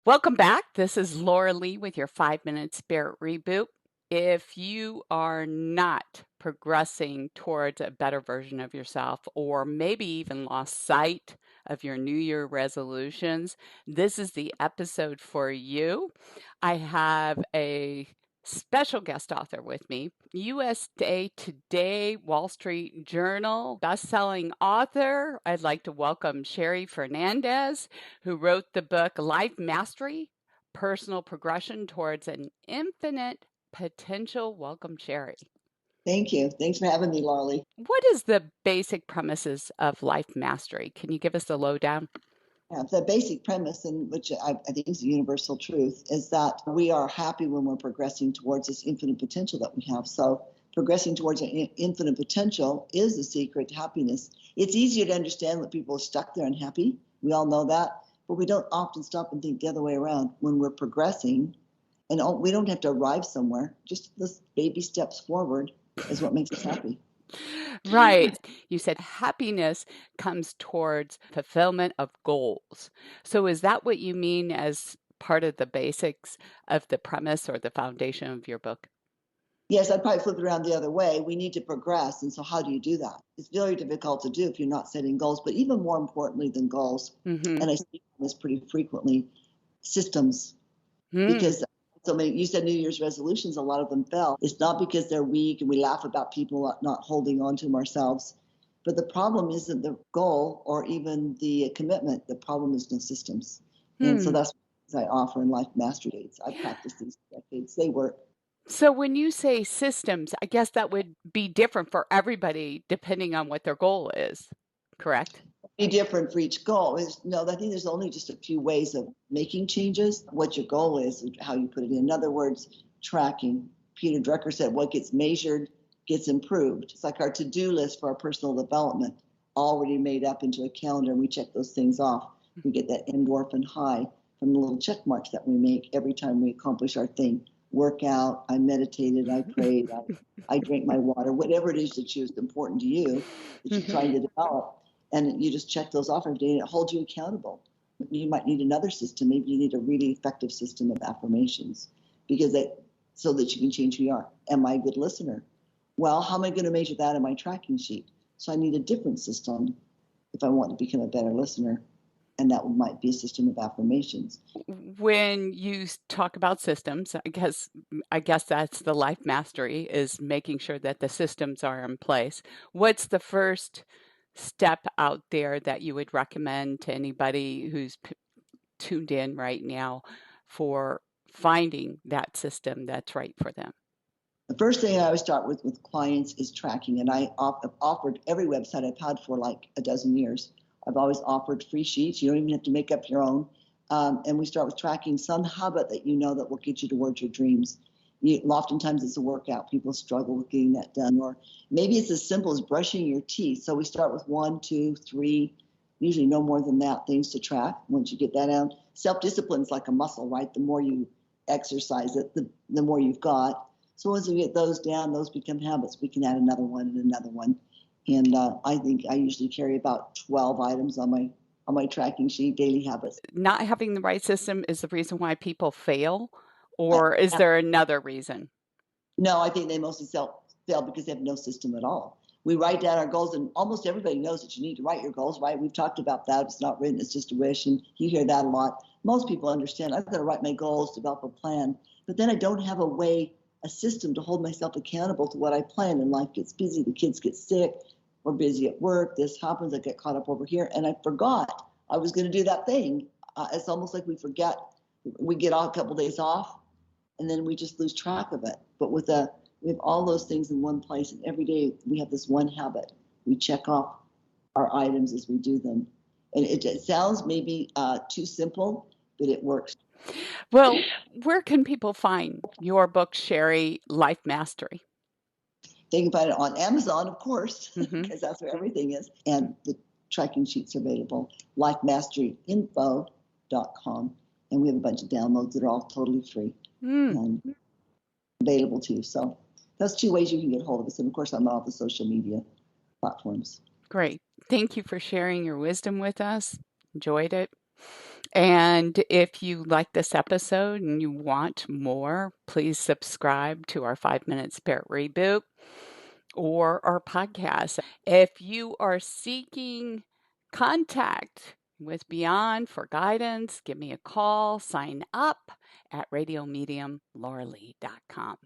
Welcome back. This is Laura Lee with your 5 Minute Spirit Reboot. If you are not progressing towards a better version of yourself, or maybe even lost sight of your New Year resolutions, this is the episode for you. I have a special guest author with me, USA Today, Wall Street Journal, best-selling author. I'd like to welcome Sherry Fernandez, who wrote the book Life Mastery: Personal Progression Towards an Infinite Potential. Welcome, Sherry. Thank you. Thanks for having me, Larly. What is the basic premises of life mastery? Can you give us the lowdown? The basic premise, and which I think is a universal truth, is that we are happy when we're progressing towards this infinite potential that we have. So, progressing towards an infinite potential is the secret to happiness. It's easier to understand when people are stuck there unhappy. We all know that, but we don't often stop and think the other way around. When we're progressing, and we don't have to arrive somewhere, just this baby steps forward is what makes us happy. Right. You said happiness comes towards fulfillment of goals. So, is that what you mean as part of the basics of the premise or the foundation of your book? Yes, I'd probably flip it around the other way. We need to progress. And so, how do you do that? It's very difficult to do if you're not setting goals. But even more importantly than goals, Mm-hmm. and I speak on this pretty frequently, systems. Mm. Because so many, you said New Year's resolutions, a lot of them fell. It's not because they're weak and we laugh about people not holding on to them ourselves. But the problem isn't the goal or even the commitment. The problem is no systems. And so Hmm. that's what I offer in Life Mastery Aids. I've practiced these decades. They work. So, when you say systems, I guess that would be different for everybody depending on what their goal is, correct? Be different for each goal. No, I think there's only just a few ways of making changes. What your goal is, how you put it in other words, tracking. Peter Drucker said what gets measured gets improved. It's like our to-do list for our personal development, already made up into a calendar, and we check those things off. We get that endorphin high from the little check marks that we make every time we accomplish our thing. Workout, I meditated, I prayed, I drank my water, whatever it is that is important to you that you're trying to develop, and you just check those off every day, and it holds you accountable. You might need another system. Maybe you need a really effective system of affirmations, because so that you can change who you are. Am I a good listener? Well, how am I going to measure that in my tracking sheet? So I need a different system if I want to become a better listener, and that might be a system of affirmations. When you talk about systems, I guess that's the life mastery, is making sure that the systems are in place. What's the first step out there that you would recommend to anybody who's tuned in right now for finding that system that's right for them? The first thing I always start with clients is tracking, and I've offered every website I've had for like a dozen years. I've always offered free sheets. You don't even have to make up your own. And we start with tracking some habit that you know that will get you towards your dreams. Oftentimes it's a workout. People struggle with getting that done. Or maybe it's as simple as brushing your teeth. So we start with 1, 2, 3, usually no more than that, things to track. Once you get that out, self-discipline is like a muscle, right? The more you exercise it, the more you've got. So once we get those down, those become habits. We can add another one and another one. And I think I usually carry about 12 items on my tracking sheet, daily habits. Not having the right system is the reason why people fail, I, or is there another reason? no, I think they mostly fail because they have no system at all. We write down our goals, and almost everybody knows that you need to write your goals, right? We've talked about that. It's not written, it's just a wish, and you hear that a lot. Most people understand I've got to write my goals, develop a plan, but then I don't have a system to hold myself accountable to what I plan, and life gets busy, the kids get sick, we're busy at work, this happens, I get caught up over here, and I forgot I was going to do that thing. It's almost like we forget. We get a couple days off, and then we just lose track of it. But we have all those things in one place, and every day we have this one habit. We check off our items as we do them, and it sounds maybe too simple, but it works. Well, where can people find your book, Sherry, Life Mastery? They can find it on Amazon, of course, Hmm. because that's where everything is, and the tracking sheets are available. Lifemasteryinfo.com, and we have a bunch of downloads that are all totally free Mm, and available to you. So that's two ways you can get hold of us. And of course, I'm on all the social media platforms. great. Thank you for sharing your wisdom with us. Enjoyed it. And if you like this episode and you want more, please subscribe to our 5 Minute Spirit Reboot or our podcast. If you are seeking contact with Beyond for guidance, give me a call, sign up at radiomediumlauralee.com.